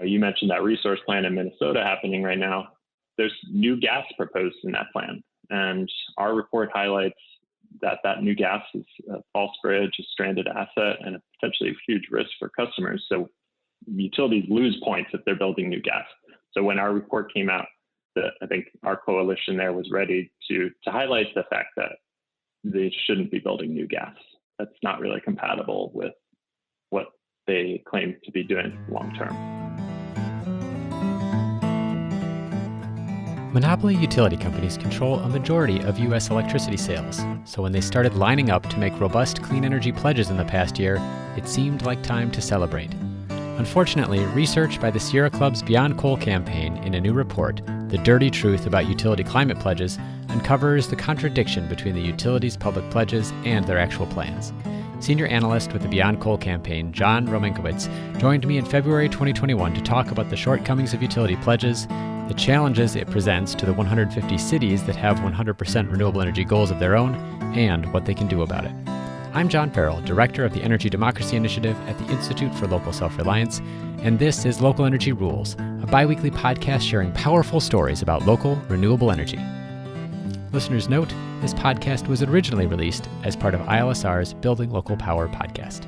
You mentioned that resource plan in Minnesota happening right now. There's new gas proposed in that plan. And our report highlights that new gas is a false bridge, a stranded asset, and potentially a huge risk for customers. So utilities lose points if they're building new gas. So when our report came out, I think our coalition there was ready to highlight the fact that they shouldn't be building new gas. That's not really compatible with what they claim to be doing long term. Monopoly utility companies control a majority of U.S. electricity sales, so when they started lining up to make robust clean energy pledges in the past year, it seemed like time to celebrate. Unfortunately, research by the Sierra Club's Beyond Coal campaign in a new report, The Dirty Truth About Utility Climate Pledges, uncovers the contradiction between the utilities' public pledges and their actual plans. Senior analyst with the Beyond Coal campaign, John Romankiewicz, joined me in February 2021 to talk about the shortcomings of utility pledges, the challenges it presents to the 150 cities that have 100% renewable energy goals of their own, and what they can do about it. I'm John Farrell, Director of the Energy Democracy Initiative at the Institute for Local Self-Reliance, and this is Local Energy Rules, a bi-weekly podcast sharing powerful stories about local renewable energy. Listeners note, this podcast was originally released as part of ILSR's Building Local Power podcast.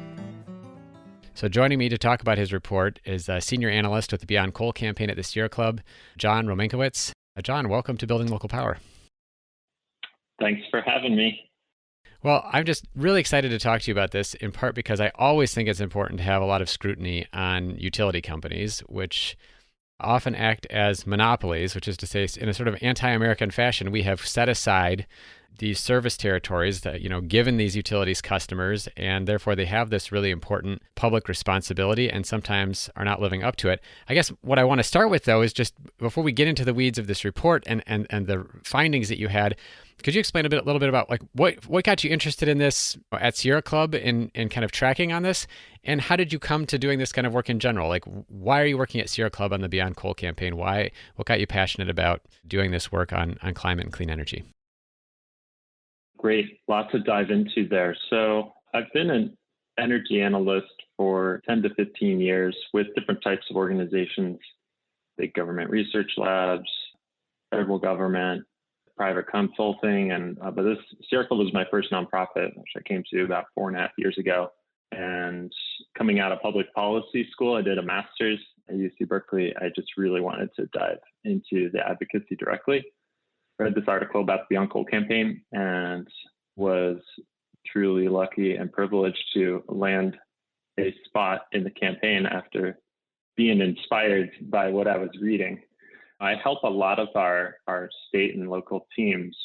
So joining me to talk about his report is a senior analyst with the Beyond Coal campaign at the Sierra Club, John Romankiewicz. John, welcome to Building Local Power. Thanks for having me. Well, I'm just really excited to talk to you about this, in part because I always think it's important to have a lot of scrutiny on utility companies, which often act as monopolies, which is to say, in a sort of anti-American fashion, we have set aside these service territories that, given these utilities customers, and therefore they have this really important public responsibility and sometimes are not living up to it. I guess what I want to start with, though, is just before we get into the weeds of this report and the findings that you had, could you explain a little bit about what got you interested in this at Sierra Club in kind of tracking on this? And how did you come to doing this kind of work in general? Why are you working at Sierra Club on the Beyond Coal campaign? What got you passionate about doing this work on climate and clean energy? Great. Lots to dive into there. So I've been an energy analyst for 10 to 15 years with different types of organizations, big government research labs, federal government, private consulting. But this Sierra Club was my first nonprofit, which I came to about 4.5 years ago. And coming out of public policy school, I did a master's at UC Berkeley. I just really wanted to dive into the advocacy directly. Read this article about the Beyond Coal campaign and was truly lucky and privileged to land a spot in the campaign after being inspired by what I was reading. I help a lot of our state and local teams,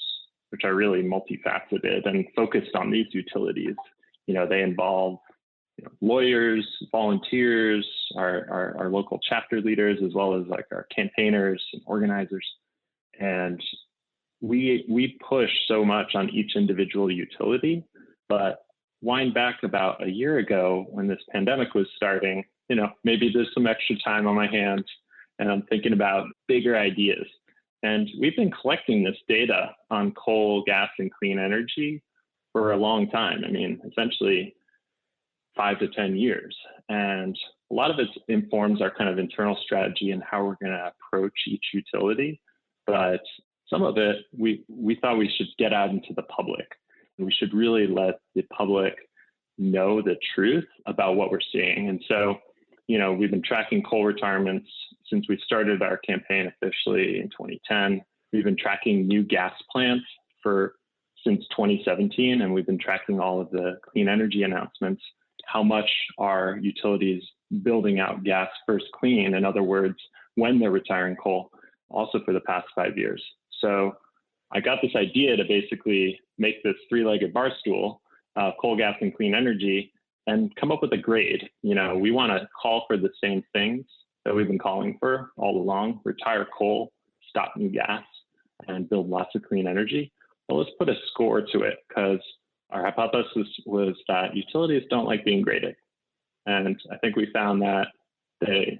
which are really multifaceted and focused on these utilities. They involve lawyers, volunteers, our local chapter leaders, as well as our campaigners and organizers. And we push so much on each individual utility, but wind back about a year ago when this pandemic was starting, maybe there's some extra time on my hands and I'm thinking about bigger ideas. And we've been collecting this data on coal, gas, and clean energy for a long time. Essentially 5 to 10 years. And a lot of it informs our kind of internal strategy and how we're going to approach each utility. But some of it, we thought we should get out into the public. And we should really let the public know the truth about what we're seeing. And so, we've been tracking coal retirements since we started our campaign officially in 2010. We've been tracking new gas plants since 2017, and we've been tracking all of the clean energy announcements. How much are utilities building out gas first clean? In other words, when they're retiring coal, also for the past 5 years. So I got this idea to basically make this three-legged bar stool, coal, gas, and clean energy, and come up with a grade. We want to call for the same things that we've been calling for all along: retire coal, stop new gas, and build lots of clean energy. Well, let's put a score to it, because our hypothesis was that utilities don't like being graded. And I think we found that they,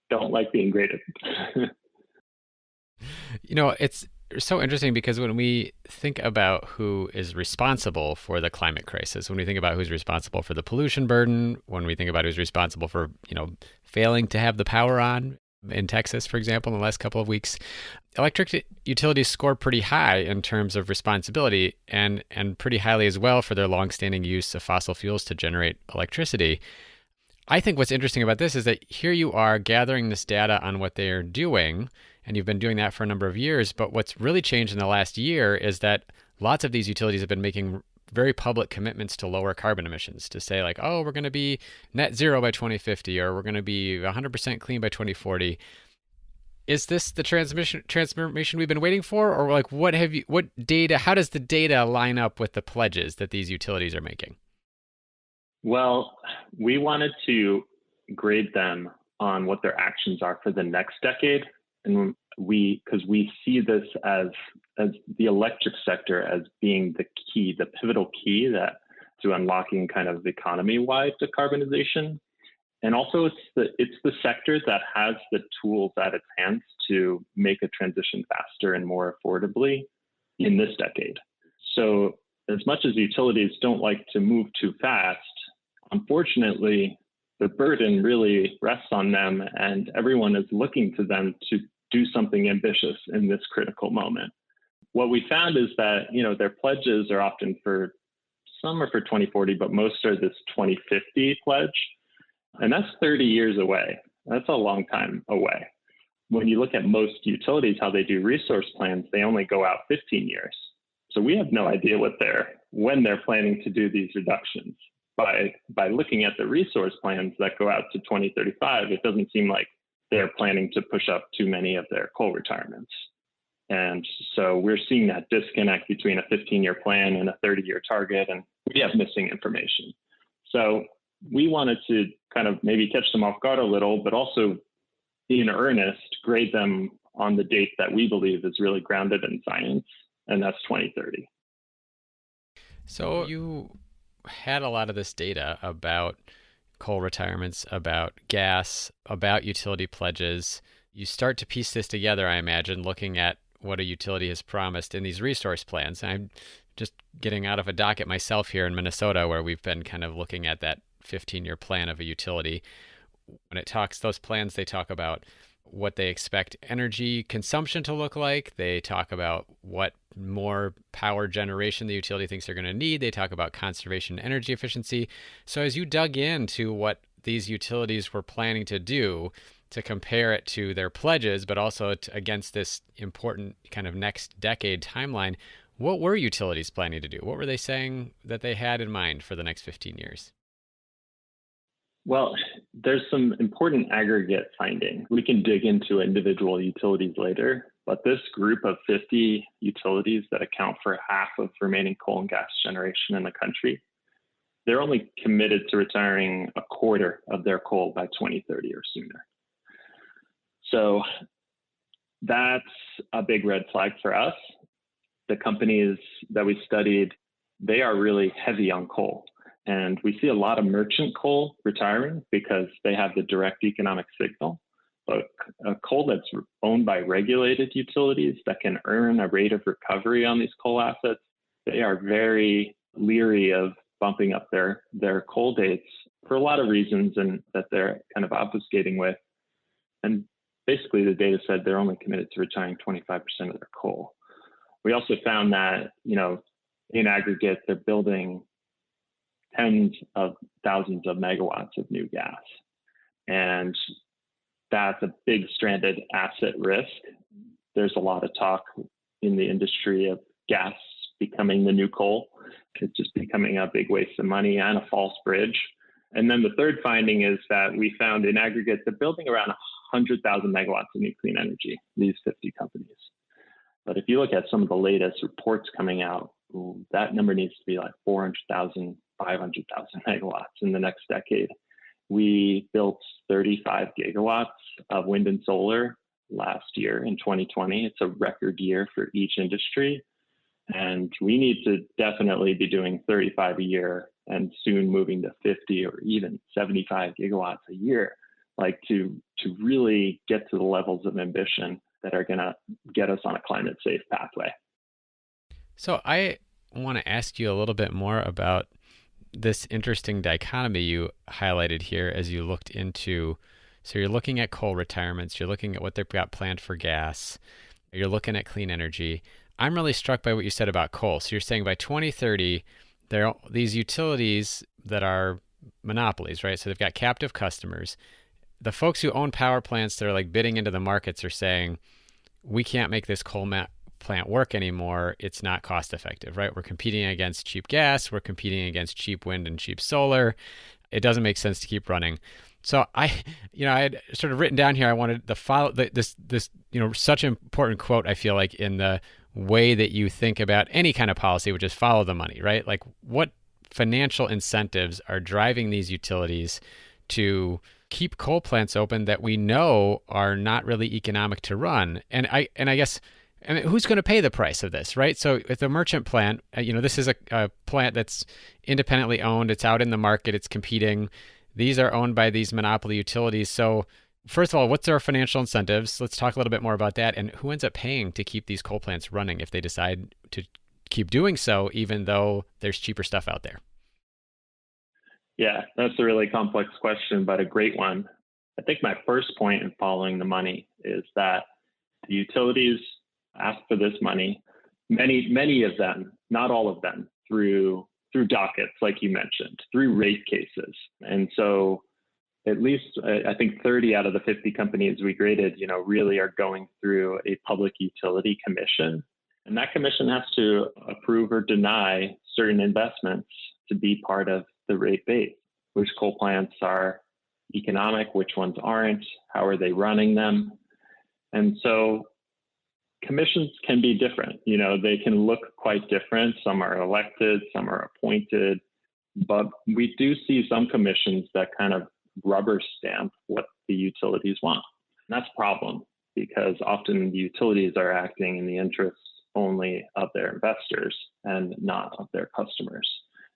don't like being graded. It's so interesting because when we think about who is responsible for the climate crisis, when we think about who's responsible for the pollution burden, when we think about who's responsible for, failing to have the power on in Texas, for example, in the last couple of weeks, electric utilities score pretty high in terms of responsibility and pretty highly as well for their longstanding use of fossil fuels to generate electricity. I think what's interesting about this is that here you are gathering this data on what they are doing, and you've been doing that for a number of years. But what's really changed in the last year is that lots of these utilities have been making very public commitments to lower carbon emissions, to say like, oh, we're going to be net zero by 2050, or we're going to be 100% clean by 2040. Is this the transformation we've been waiting for? Or like, how does the data line up with the pledges that these utilities are making? Well, we wanted to grade them on what their actions are for the next decade. And because we see this as the electric sector as being the key, the pivotal key to unlocking kind of economy-wide decarbonization. And also it's the sector that has the tools at its hands to make a transition faster and more affordably in this decade. So as much as utilities don't like to move too fast, unfortunately, the burden really rests on them, and everyone is looking to them to do something ambitious in this critical moment. What we found is that, their pledges are often some are for 2040, but most are this 2050 pledge. And that's 30 years away. That's a long time away. When you look at most utilities, how they do resource plans, they only go out 15 years. So we have no idea when they're planning to do these reductions. By looking at the resource plans that go out to 2035, it doesn't seem like they're planning to push up too many of their coal retirements. And so we're seeing that disconnect between a 15-year plan and a 30-year target, and we have missing information. So we wanted to kind of maybe catch them off guard a little, but also in earnest grade them on the date that we believe is really grounded in science, and that's 2030. So you had a lot of this data about coal retirements, about gas, about utility pledges. You start to piece this together, I imagine, looking at what a utility has promised in these resource plans. I'm just getting out of a docket myself here in Minnesota, where we've been kind of looking at that 15-year plan of a utility. When those plans, they talk about what they expect energy consumption to look like. They talk about what more power generation the utility thinks they're going to need. They talk about conservation and energy efficiency. So as you dug into what these utilities were planning to do to compare it to their pledges, but also against this important kind of next decade timeline, what were utilities planning to do? What were they saying that they had in mind for the next 15 years? Well, there's some important aggregate finding. We can dig into individual utilities later, but this group of 50 utilities that account for half of remaining coal and gas generation in the country, they're only committed to retiring a quarter of their coal by 2030 or sooner. So that's a big red flag for us. The companies that we studied, they are really heavy on coal. And we see a lot of merchant coal retiring because they have the direct economic signal. But coal that's owned by regulated utilities that can earn a rate of recovery on these coal assets, they are very leery of bumping up their coal dates for a lot of reasons, and that they're kind of obfuscating with. And basically the data said they're only committed to retiring 25% of their coal. We also found that, in aggregate, they're building tens of thousands of megawatts of new gas. And that's a big stranded asset risk. There's a lot of talk in the industry of gas becoming the new coal. It's just becoming a big waste of money and a false bridge. And then the third finding is that we found in aggregate, they're building around 100,000 megawatts of new clean energy, these 50 companies. But if you look at some of the latest reports coming out, that number needs to be like 400,000, 500,000 megawatts in the next decade. We built 35 gigawatts of wind and solar last year in 2020. It's a record year for each industry. And we need to definitely be doing 35 a year and soon moving to 50 or even 75 gigawatts a year, like to really get to the levels of ambition that are going to get us on a climate safe pathway. So I want to ask you a little bit more about this interesting dichotomy you highlighted here as you looked into. So you're looking at coal retirements, you're looking at what they've got planned for gas, you're looking at clean energy. I'm really struck by what you said about coal. So you're saying by 2030, there are these utilities that are monopolies, right? So they've got captive customers. The folks who own power plants that are like bidding into the markets are saying, we can't make this coal plant work anymore. It's not cost effective, right? We're competing against cheap gas. We're competing against cheap wind and cheap solar. It doesn't make sense to keep running. So I had sort of written down here, I wanted to follow this, such an important quote, I feel like, in the way that you think about any kind of policy, which is follow the money, right? Like, what financial incentives are driving these utilities to keep coal plants open that we know are not really economic to run? And I guess, who's going to pay the price of this, right? So if the merchant plant, this is a plant that's independently owned. It's out in the market. It's competing. These are owned by these monopoly utilities. So first of all, what's our financial incentives? Let's talk a little bit more about that. And who ends up paying to keep these coal plants running if they decide to keep doing so, even though there's cheaper stuff out there? Yeah, that's a really complex question, but a great one. I think my first point in following the money is that the utilities ask for this money, many of them, not all of them, through dockets, like you mentioned, through rate cases. And so at least I think 30 out of the 50 companies we graded, really are going through a public utility commission. And that commission has to approve or deny certain investments to be part of the rate base. Which coal plants are economic, which ones aren't, how are they running them? And so commissions can be different. They can look quite different. Some are elected, some are appointed, but we do see some commissions that kind of rubber stamp what the utilities want. And that's a problem because often the utilities are acting in the interests only of their investors and not of their customers.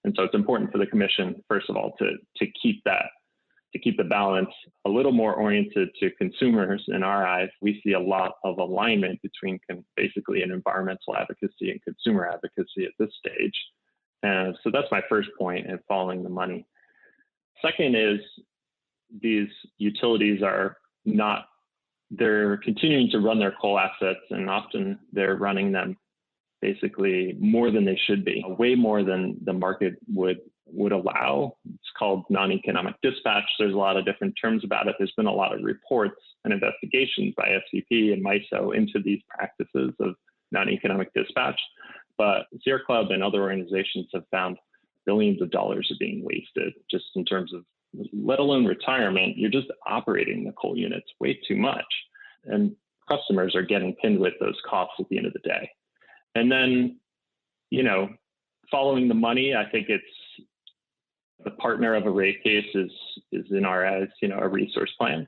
And so it's important for the commission, first of all, to keep the balance a little more oriented to consumers. In our eyes, we see a lot of alignment between basically an environmental advocacy and consumer advocacy at this stage. And so that's my first point in following the money. Second is these utilities they're continuing to run their coal assets, and often they're running them basically more than they should be, way more than the market would allow. It's called non-economic dispatch. There's a lot of different terms about it. There's been a lot of reports and investigations by SVP and MISO into these practices of non-economic dispatch. But Sierra Club and other organizations have found billions of dollars are being wasted just in terms of, let alone retirement. You're just operating the coal units way too much. And customers are getting pinned with those costs at the end of the day. And then, following the money, I think it's the partner of a rate case is in our eyes, a resource plan,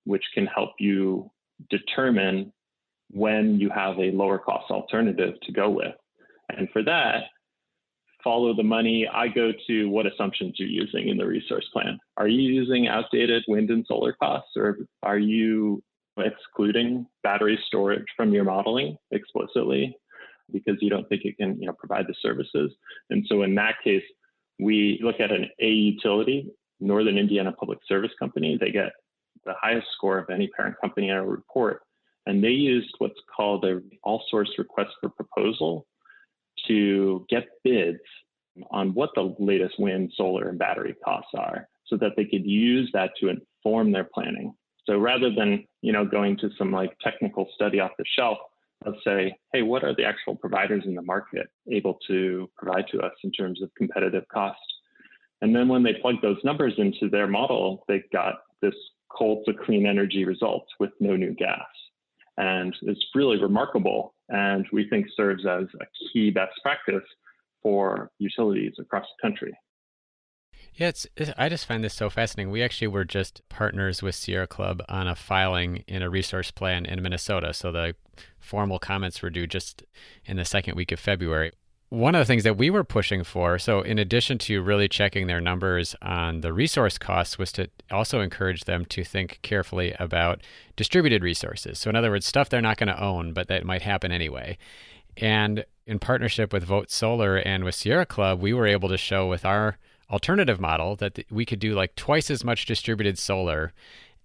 which can help you determine when you have a lower cost alternative to go with. And for that, follow the money. I go to what assumptions you're using in the resource plan. Are you using outdated wind and solar costs, or are you excluding battery storage from your modeling explicitly because you don't think it can provide the services? And so in that case, we look at an A utility, Northern Indiana Public Service Company. They get the highest score of any parent company in our report. And they used what's called an all-source request for proposal to get bids on what the latest wind, solar, and battery costs are so that they could use that to inform their planning. So rather than, going to some technical study off the shelf, let's say, hey, what are the actual providers in the market able to provide to us in terms of competitive cost? And then when they plug those numbers into their model, they got this coal to clean energy results with no new gas. And it's really remarkable, and we think serves as a key best practice for utilities across the country. Yeah, I just find this so fascinating. We actually were just partners with Sierra Club on a filing in a resource plan in Minnesota. So the formal comments were due just in the second week of February. one of the things that we were pushing for, so in addition to really checking their numbers on the resource costs, was to also encourage them to think carefully about distributed resources. So in other words, stuff they're not going to own, but that might happen anyway. And in partnership with Vote Solar and with Sierra Club, we were able to show with our alternative model that we could do like twice as much distributed solar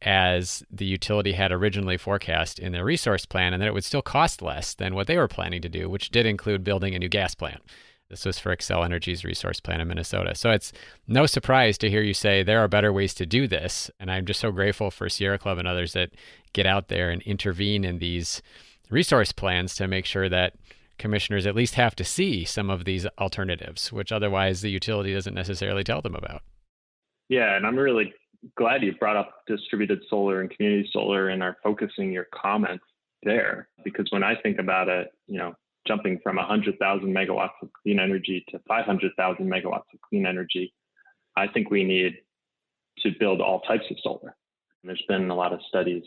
as the utility had originally forecast in their resource plan, and that it would still cost less than what they were planning to do, which did include building a new gas plant. This was for Xcel Energy's resource plan in Minnesota. So it's no surprise to hear you say there are better ways to do this. And I'm just so grateful for Sierra Club and others that get out there and intervene in these resource plans to make sure that commissioners at least have to see some of these alternatives, which otherwise the utility doesn't necessarily tell them about. Yeah, and I'm really glad you brought up distributed solar and community solar and are focusing your comments there, because when I think about it, jumping from 100,000 megawatts of clean energy to 500,000 megawatts of clean energy, I think we need to build all types of solar. There's been a lot of studies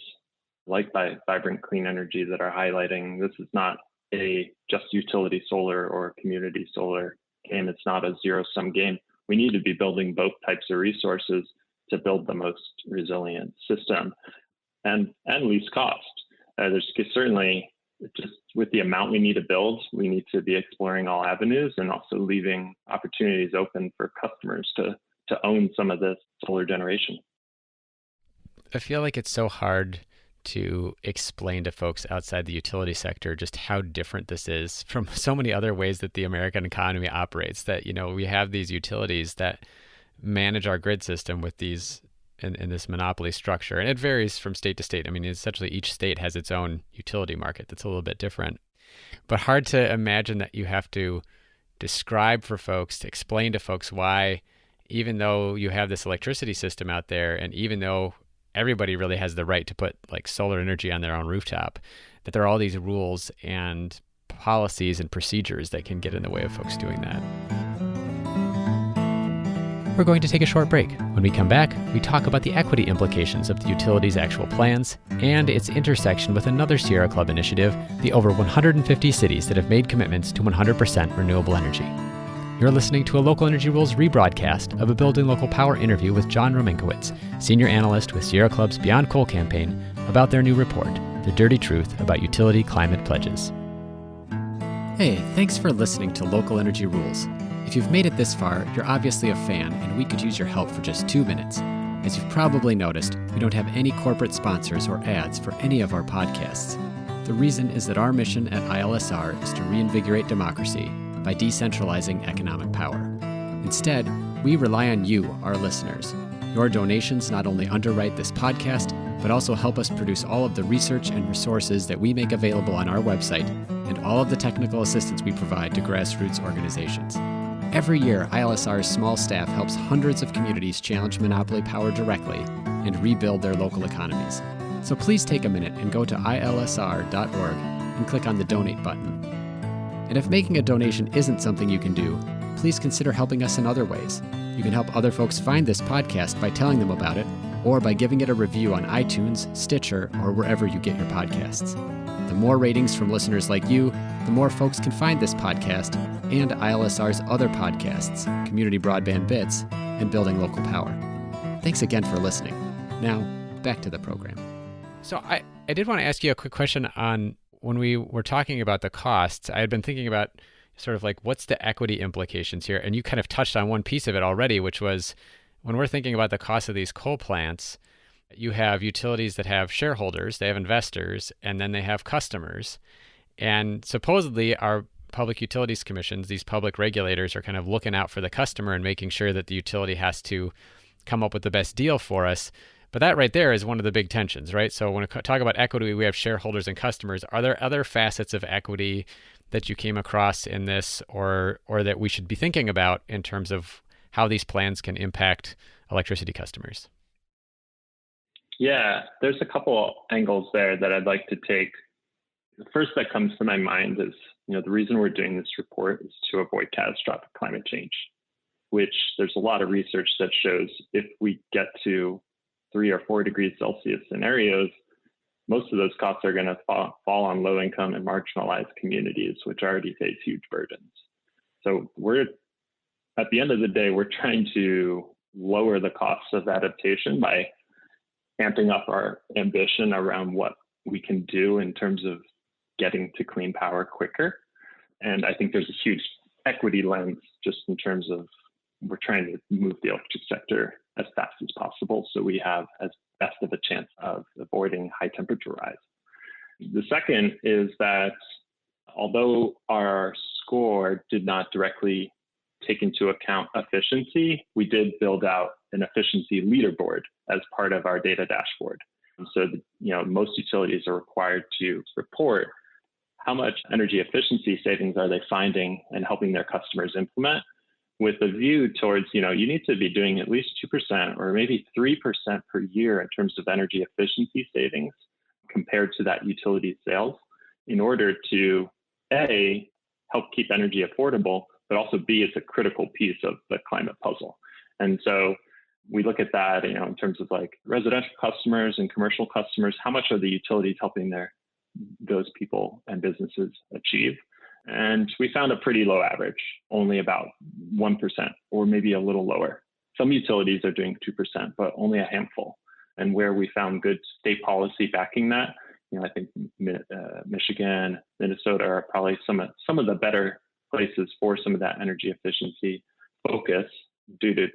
like by Vibrant Clean Energy that are highlighting this is not a just utility solar or community solar game. It's not a zero-sum game. We need to be building both types of resources to build the most resilient system and least cost. There's certainly, just with the amount we need to build, we need to be exploring all avenues and also leaving opportunities open for customers to own some of this solar generation. I feel like it's so hard to explain to folks outside the utility sector just how different this is from so many other ways that the American economy operates, that, we have these utilities that manage our grid system with these in this monopoly structure. And it varies from state to state. I mean, essentially each state has its own utility market that's a little bit different. But hard to imagine that you have to describe for folks, to explain to folks why, even though you have this electricity system out there, and even though everybody really has the right to put like solar energy on their own rooftop, that there are all these rules and policies and procedures that can get in the way of folks doing that. We're going to take a short break. When we come back, we talk about the equity implications of the utility's actual plans and its intersection with another Sierra Club initiative, the over 150 cities that have made commitments to 100% renewable energy. You're listening to a Local Energy Rules rebroadcast of a Building Local Power interview with John Romankiewicz, Senior Analyst with Sierra Club's Beyond Coal campaign, about their new report, The Dirty Truth About Utility Climate Pledges. Hey, thanks for listening to Local Energy Rules. If you've made it this far, you're obviously a fan, and we could use your help for just 2 minutes. As you've probably noticed, we don't have any corporate sponsors or ads for any of our podcasts. The reason is that our mission at ILSR is to reinvigorate democracy by decentralizing economic power. Instead, we rely on you, our listeners. Your donations not only underwrite this podcast, but also help us produce all of the research and resources that we make available on our website and all of the technical assistance we provide to grassroots organizations. Every year, ILSR's small staff helps hundreds of communities challenge monopoly power directly and rebuild their local economies. So please take a minute and go to ilsr.org and click on the donate button. And if making a donation isn't something you can do, please consider helping us in other ways. You can help other folks find this podcast by telling them about it, or by giving it a review on iTunes, Stitcher, or wherever you get your podcasts. The more ratings from listeners like you, the more folks can find this podcast and ILSR's other podcasts, Community Broadband Bits, and Building Local Power. Thanks again for listening. Now, back to the program. So I did want to ask you a quick question on when we were talking about the costs. I had been thinking about sort of like what's the equity implications here? And you kind of touched on one piece of it already, which was when we're thinking about the cost of these coal plants, you have utilities that have shareholders, they have investors, and then they have customers. And supposedly our public utilities commissions, these public regulators, are kind of looking out for the customer and making sure that the utility has to come up with the best deal for us. But that right there is one of the big tensions, right? So when we talk about equity, we have shareholders and customers. Are there other facets of equity that you came across in this or that we should be thinking about in terms of how these plans can impact electricity customers? Yeah, there's a couple angles there that I'd like to take. The first that comes to my mind is, the reason we're doing this report is to avoid catastrophic climate change, which there's a lot of research that shows if we get to 3 or 4 degrees Celsius scenarios, most of those costs are going to fall on low income and marginalized communities, which already face huge burdens. So at the end of the day, we're trying to lower the costs of adaptation by amping up our ambition around what we can do in terms of getting to clean power quicker. And I think there's a huge equity lens just in terms of we're trying to move the electric sector as fast as possible so we have as best of a chance of avoiding high temperature rise. The second is that although our score did not directly take into account efficiency, we did build out an efficiency leaderboard as part of our data dashboard. So, most utilities are required to report how much energy efficiency savings are they finding and helping their customers implement, with a view towards, you need to be doing at least 2% or maybe 3% per year in terms of energy efficiency savings compared to that utility sales in order to, A, help keep energy affordable, but also B, it's a critical piece of the climate puzzle. And so we look at that, in terms of like residential customers and commercial customers, how much are the utilities helping those people and businesses achieve? And we found a pretty low average, only about 1% or maybe a little lower. Some utilities are doing 2%, but only a handful. And where we found good state policy backing that, I think Michigan, Minnesota are probably some of the better places for some of that energy efficiency focus due to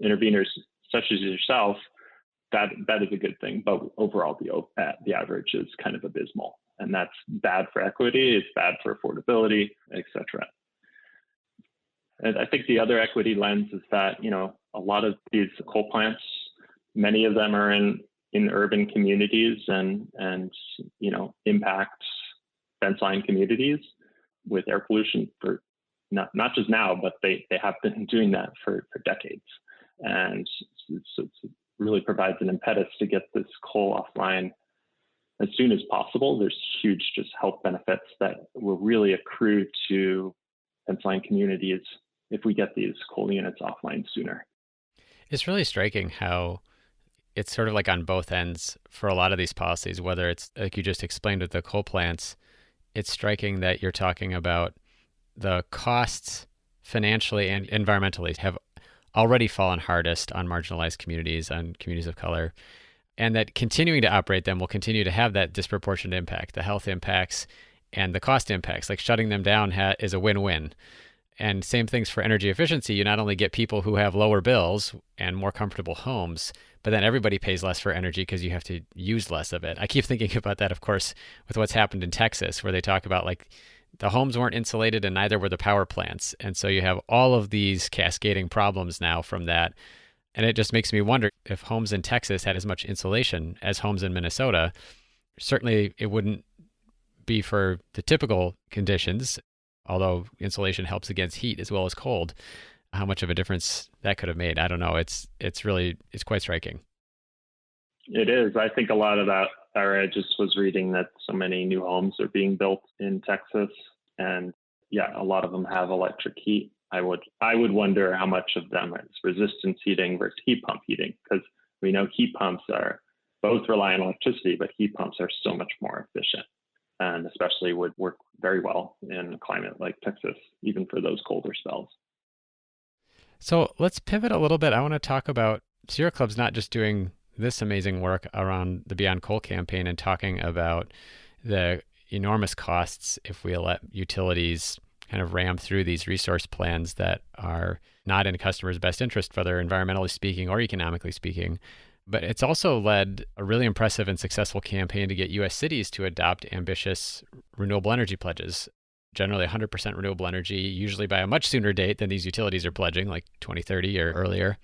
interveners such as yourself. That is a good thing, but overall the average is kind of abysmal, and that's bad for equity, it's bad for affordability, etc. And I think the other equity lens is that a lot of these coal plants, many of them are in urban communities and impact fence line communities with air pollution for not just now, but they have been doing that for decades. And so it really provides an impetus to get this coal offline as soon as possible. There's huge just health benefits that will really accrue to fence line communities if we get these coal units offline sooner. It's really striking how it's sort of like on both ends for a lot of these policies, whether it's like you just explained with the coal plants. It's striking that you're talking about the costs financially and environmentally have already fallen hardest on marginalized communities, on communities of color, and that continuing to operate them will continue to have that disproportionate impact, the health impacts and the cost impacts. Like shutting them down is a win-win. And same things for energy efficiency. You not only get people who have lower bills and more comfortable homes, but then everybody pays less for energy because you have to use less of it. I keep thinking about that, of course, with what's happened in Texas, where they talk about like the homes weren't insulated and neither were the power plants. And so you have all of these cascading problems now from that. And it just makes me wonder if homes in Texas had as much insulation as homes in Minnesota. Certainly it wouldn't be for the typical conditions, although insulation helps against heat as well as cold. How much of a difference that could have made, I don't know. It's quite striking. It is. I think a lot of that, I just was reading that so many new homes are being built in Texas, and a lot of them have electric heat. I would wonder how much of them is resistance heating versus heat pump heating, because we know heat pumps are both rely on electricity, but heat pumps are so much more efficient, and especially would work very well in a climate like Texas, even for those colder spells. So let's pivot a little bit. I want to talk about Sierra Club's not just doing this amazing work around the Beyond Coal campaign and talking about the enormous costs if we let utilities kind of ram through these resource plans that are not in customers' best interest, whether environmentally speaking or economically speaking. But it's also led a really impressive and successful campaign to get U.S. cities to adopt ambitious renewable energy pledges, generally 100% renewable energy, usually by a much sooner date than these utilities are pledging, like 2030 or earlier.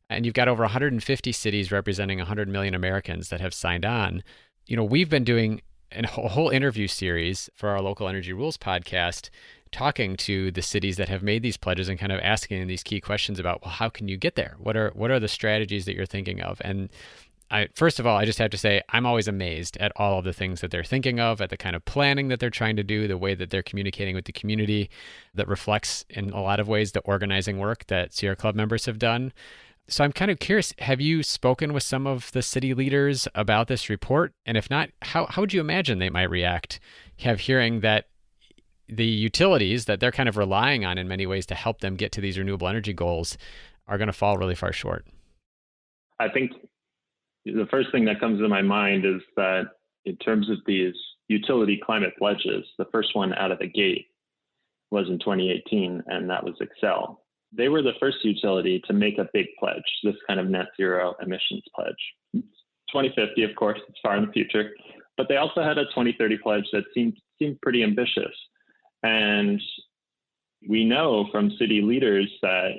And you've got over 150 cities representing 100 million Americans that have signed on. We've been doing a whole interview series for our Local Energy Rules podcast, talking to the cities that have made these pledges and kind of asking these key questions about, well, how can you get there? What are the strategies that you're thinking of? And first of all, I just have to say, I'm always amazed at all of the things that they're thinking of, at the kind of planning that they're trying to do, the way that they're communicating with the community that reflects in a lot of ways the organizing work that Sierra Club members have done. So I'm kind of curious, have you spoken with some of the city leaders about this report? And if not, how would you imagine they might react, hearing that the utilities that they're kind of relying on in many ways to help them get to these renewable energy goals are going to fall really far short. I think the first thing that comes to my mind is that in terms of these utility climate pledges, the first one out of the gate was in 2018, and that was Xcel. They were the first utility to make a big pledge, this kind of net zero emissions pledge. 2050, of course, it's far in the future, but they also had a 2030 pledge that seemed pretty ambitious. And we know from city leaders that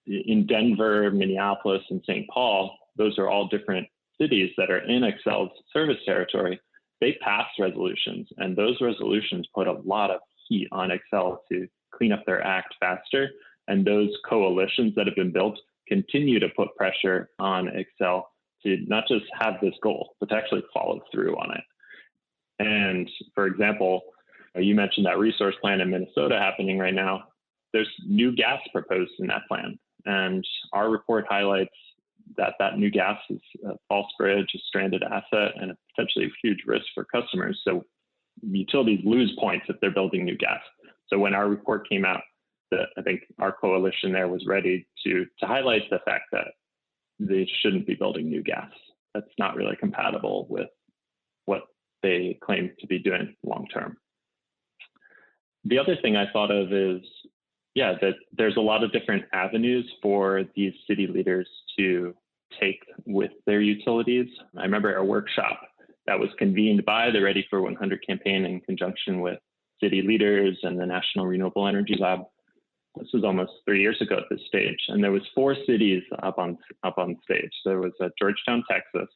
in Denver, Minneapolis, and St. Paul, those are all different cities that are in Xcel's service territory. They passed resolutions, and those resolutions put a lot of heat on Xcel to clean up their act faster. And those coalitions that have been built continue to put pressure on Xcel to not just have this goal, but to actually follow through on it. And for example, you mentioned that resource plan in Minnesota happening right now. There's new gas proposed in that plan. And our report highlights that new gas is a false bridge, a stranded asset, and a potentially huge risk for customers. So utilities lose points if they're building new gas. So when our report came out, I think our coalition there was ready to highlight the fact that they shouldn't be building new gas. That's not really compatible with what they claim to be doing long term. The other thing I thought of is, that there's a lot of different avenues for these city leaders to take with their utilities. I remember a workshop that was convened by the Ready for 100 campaign in conjunction with city leaders and the National Renewable Energy Lab. This was almost 3 years ago at this stage, and there was 4 cities up on stage. There was Georgetown, Texas,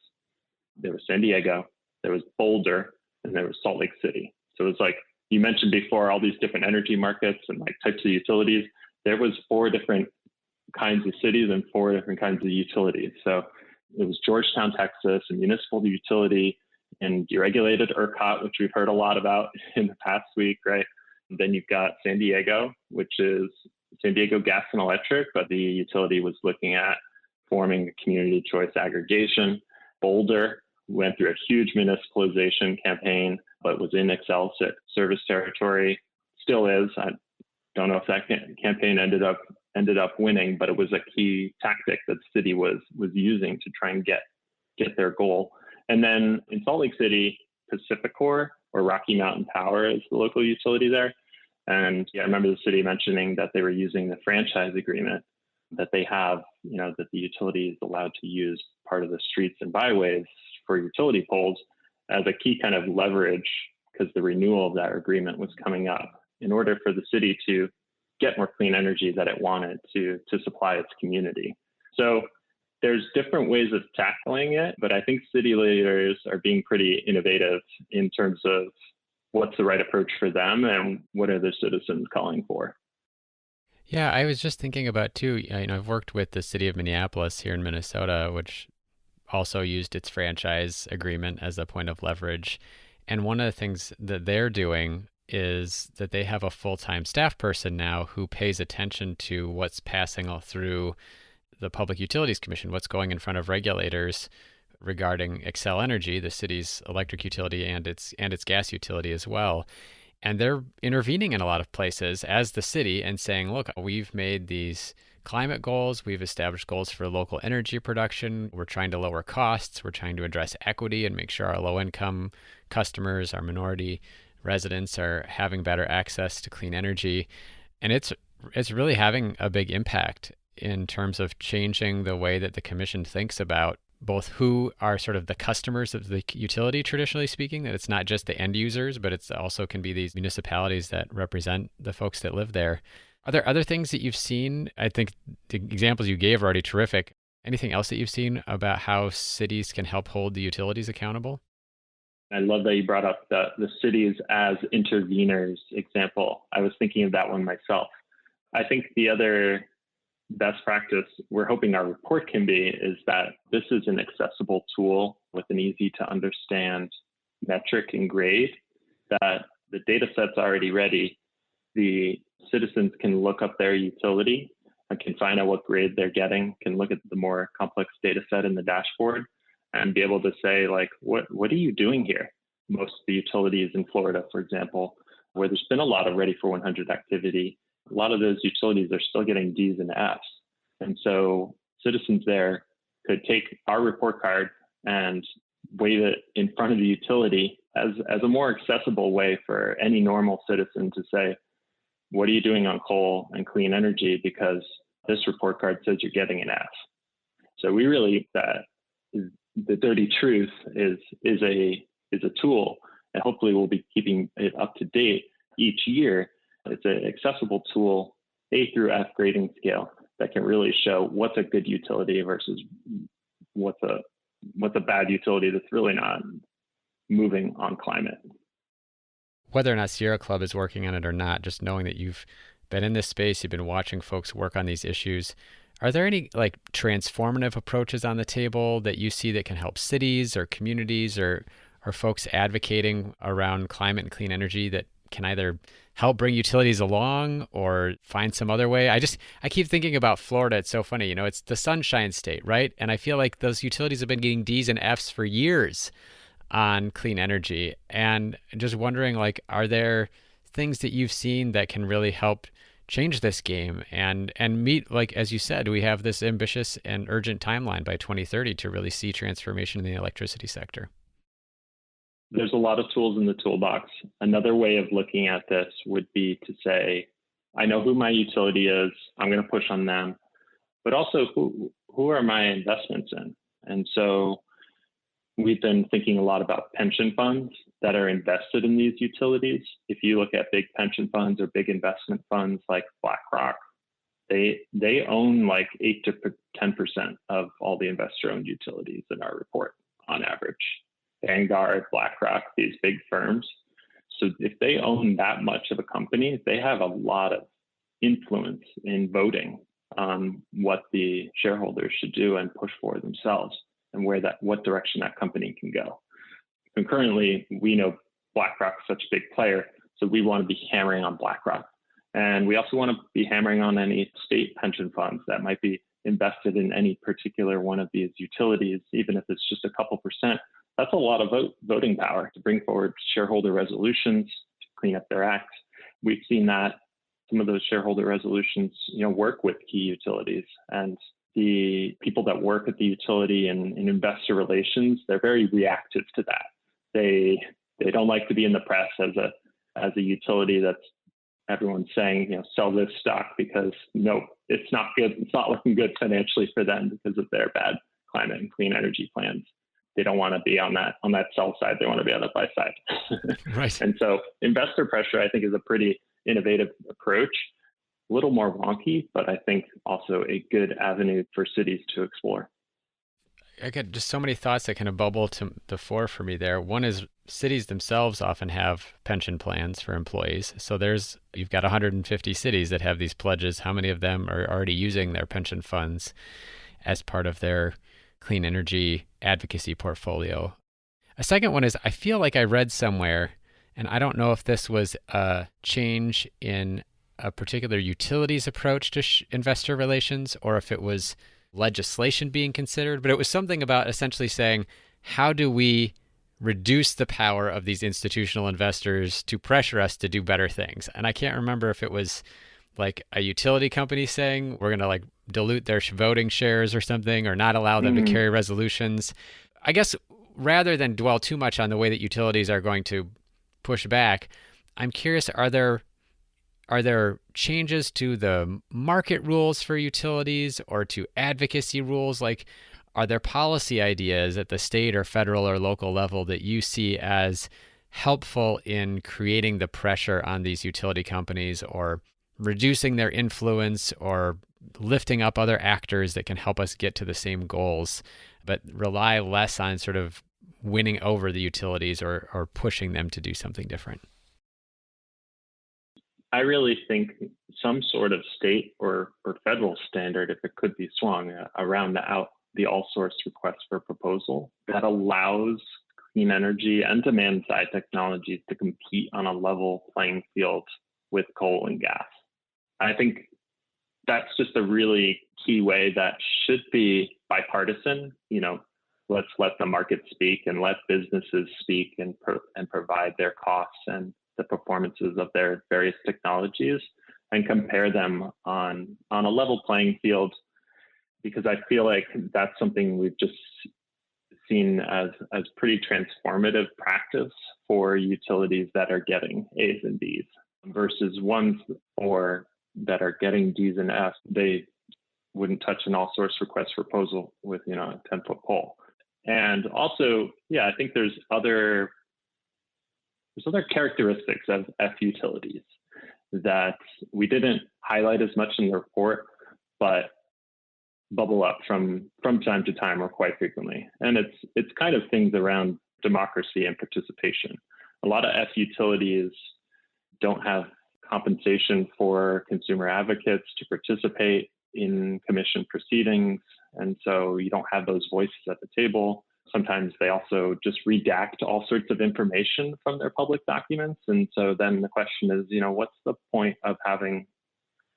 there was San Diego, there was Boulder, and there was Salt Lake City. So it was like you mentioned before, all these different energy markets and like types of utilities. There was 4 different kinds of cities and 4 different kinds of utilities. So it was Georgetown, Texas, a municipal utility, and deregulated ERCOT, which we've heard a lot about in the past week, right? And then you've got San Diego, which is San Diego Gas and Electric, but the utility was looking at forming a community choice aggregation. Boulder went through a huge municipalization campaign, but was in Xcel's service territory, still is. I don't know if that campaign ended up winning, but it was a key tactic that the city was using to try and get their goal. And then in Salt Lake City, Pacificor, or Rocky Mountain Power, is the local utility there. And I remember the city mentioning that they were using the franchise agreement that they have, that the utility is allowed to use part of the streets and byways for utility poles as a key kind of leverage, because the renewal of that agreement was coming up, in order for the city to get more clean energy that it wanted to supply its community. So there's different ways of tackling it, but I think city leaders are being pretty innovative in terms of what's the right approach for them and what are the citizens calling for. Yeah, I was just thinking about too, I've worked with the city of Minneapolis here in Minnesota, which also used its franchise agreement as a point of leverage. And one of the things that they're doing is that they have a full-time staff person now who pays attention to what's passing all through the Public Utilities Commission, what's going in front of regulators regarding Xcel Energy, the city's electric utility and its gas utility as well. And they're intervening in a lot of places as the city and saying, look, we've made these climate goals, we've established goals for local energy production, we're trying to lower costs, we're trying to address equity and make sure our low-income customers, our minority residents are having better access to clean energy. And it's really having a big impact in terms of changing the way that the commission thinks about both who are sort of the customers of the utility, traditionally speaking, that it's not just the end users, but it's also can be these municipalities that represent the folks that live there. Are there other things that you've seen? I think the examples you gave are already terrific. Anything else that you've seen about how cities can help hold the utilities accountable? I love that you brought up the cities as interveners example. I was thinking of that one myself. I think the other best practice we're hoping our report can be is that this is an accessible tool with an easy to understand metric and grade, that the data set's already ready. The citizens can look up their utility and can find out what grade they're getting, can look at the more complex data set in the dashboard and be able to say, like, what are you doing here? Most of the utilities in Florida, for example, where there's been a lot of ready for 100 activity. A lot of those utilities are still getting Ds and Fs. And so citizens there could take our report card and wave it in front of the utility as a more accessible way for any normal citizen to say, what are you doing on coal and clean energy? Because this report card says you're getting an F. So we really, that is, the dirty truth is a tool, and hopefully we'll be keeping it up to date each year. It's an accessible tool, A through F grading scale, that can really show what's a good utility versus what's a bad utility that's really not moving on climate. Whether or not Sierra Club is working on it or not, just knowing that you've been in this space, you've been watching folks work on these issues, are there any like transformative approaches on the table that you see that can help cities or communities or folks advocating around climate and clean energy that can either help bring utilities along or find some other way? I keep thinking about Florida. It's so funny, it's the Sunshine State, right? And I feel like those utilities have been getting Ds and Fs for years on clean energy. And just wondering, like, are there things that you've seen that can really help change this game and meet, like, as you said, we have this ambitious and urgent timeline by 2030 to really see transformation in the electricity sector? There's a lot of tools in the toolbox. Another way of looking at this would be to say, I know who my utility is, I'm going to push on them, but also who are my investments in? And so we've been thinking a lot about pension funds that are invested in these utilities. If you look at big pension funds or big investment funds like BlackRock, they own like 8 to 10% of all the investor-owned utilities in our report on average. Vanguard, BlackRock, these big firms. So if they own that much of a company, they have a lot of influence in voting on what the shareholders should do and push for themselves and what direction that company can go. Concurrently, we know BlackRock's such a big player, so we want to be hammering on BlackRock. And we also want to be hammering on any state pension funds that might be invested in any particular one of these utilities, even if it's just a couple percent. That's a lot of voting power to bring forward shareholder resolutions to clean up their acts. We've seen that some of those shareholder resolutions, work with key utilities, and the people that work at the utility and in investor relations, they're very reactive to that. They don't like to be in the press as a utility that's everyone's saying, sell this stock because no, it's not good. It's not looking good financially for them because of their bad climate and clean energy plans. They don't want to be on that sell side. They want to be on the buy side. Right. And so investor pressure, I think, is a pretty innovative approach. A little more wonky, but I think also a good avenue for cities to explore. I get just so many thoughts that kind of bubble to the fore for me there. One is cities themselves often have pension plans for employees. So you've got 150 cities that have these pledges. How many of them are already using their pension funds as part of their clean energy advocacy portfolio? A second one is, I feel like I read somewhere, and I don't know if this was a change in a particular utility's approach to investor relations or if it was legislation being considered, but it was something about essentially saying, how do we reduce the power of these institutional investors to pressure us to do better things? And I can't remember if it was like a utility company saying we're going to like dilute their voting shares or something, or not allow them to carry resolutions. I guess rather than dwell too much on the way that utilities are going to push back, I'm curious, are there changes to the market rules for utilities or to advocacy rules? Like, are there policy ideas at the state or federal or local level that you see as helpful in creating the pressure on these utility companies or reducing their influence or lifting up other actors that can help us get to the same goals, but rely less on sort of winning over the utilities or pushing them to do something different? I really think some sort of state or federal standard, if it could be swung around the all source request for proposal, that allows clean energy and demand side technologies to compete on a level playing field with coal and gas. I think that's just a really key way that should be bipartisan. Let's let the market speak and let businesses speak and provide their costs and the performances of their various technologies and compare them on a level playing field, because I feel like that's something we've just seen as pretty transformative practice for utilities that are getting A's and B's versus ones that are getting D's and F's. They wouldn't touch an all source request proposal with a 10-foot pole. And also, I think there's other characteristics of F utilities that we didn't highlight as much in the report, but bubble up from time to time or quite frequently. And it's kind of things around democracy and participation. A lot of F utilities don't have compensation for consumer advocates to participate in commission proceedings. And so you don't have those voices at the table. Sometimes they also just redact all sorts of information from their public documents. And so then the question is, what's the point of having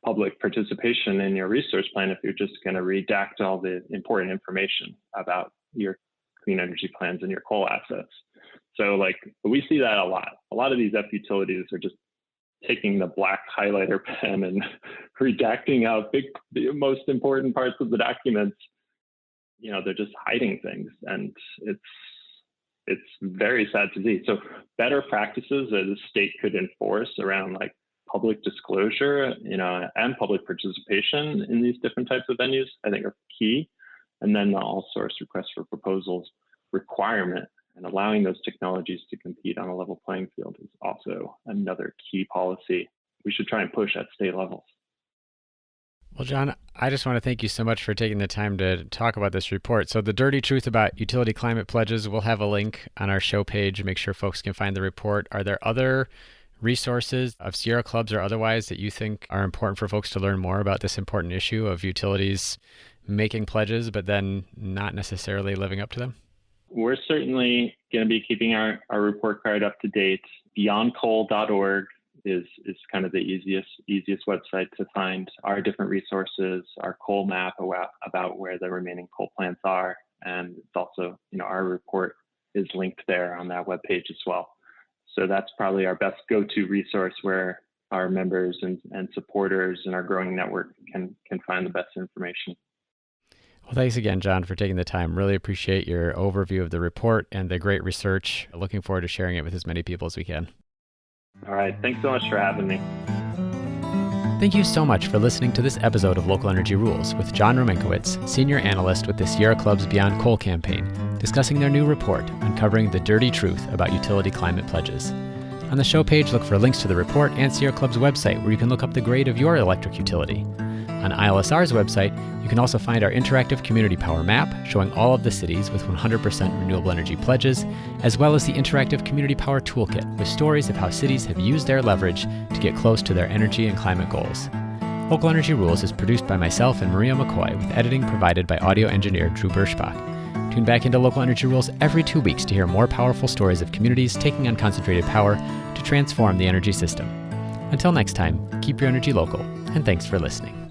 public participation in your resource plan if you're just going to redact all the important information about your clean energy plans and your coal assets? So we see that a lot. A lot of these F utilities are just taking the black highlighter pen and redacting out the most important parts of the documents. They're just hiding things, and it's very sad to see. So better practices that the state could enforce around public disclosure, and public participation in these different types of venues, I think are key. And then the all source request for proposals requirement and allowing those technologies to compete on a level playing field is also another key policy we should try and push at state levels. Well, John, I just want to thank you so much for taking the time to talk about this report. So the dirty truth about utility climate pledges, we'll have a link on our show page. Make sure folks can find the report. Are there other resources of Sierra clubs or otherwise that you think are important for folks to learn more about this important issue of utilities making pledges, but then not necessarily living up to them? We're certainly going to be keeping our report card up to date. Beyondcoal.org is kind of the easiest website to find our different resources, our coal map about where the remaining coal plants are. And it's also, our report is linked there on that webpage as well. So that's probably our best go-to resource where our members and supporters and our growing network can find the best information. Well, thanks again, John, for taking the time. Really appreciate your overview of the report and the great research. Looking forward to sharing it with as many people as we can. All right. Thanks so much for having me. Thank you so much for listening to this episode of Local Energy Rules with John Romankiewicz, Senior Analyst with the Sierra Club's Beyond Coal campaign, discussing their new report, uncovering the dirty truth about utility climate pledges. On the show page, look for links to the report and Sierra Club's website where you can look up the grade of your electric utility. On ILSR's website, you can also find our interactive community power map showing all of the cities with 100% renewable energy pledges, as well as the interactive community power toolkit with stories of how cities have used their leverage to get close to their energy and climate goals. Local Energy Rules is produced by myself and Maria McCoy with editing provided by audio engineer Drew Birschbach. Tune back into Local Energy Rules every 2 weeks to hear more powerful stories of communities taking on concentrated power to transform the energy system. Until next time, keep your energy local, and thanks for listening.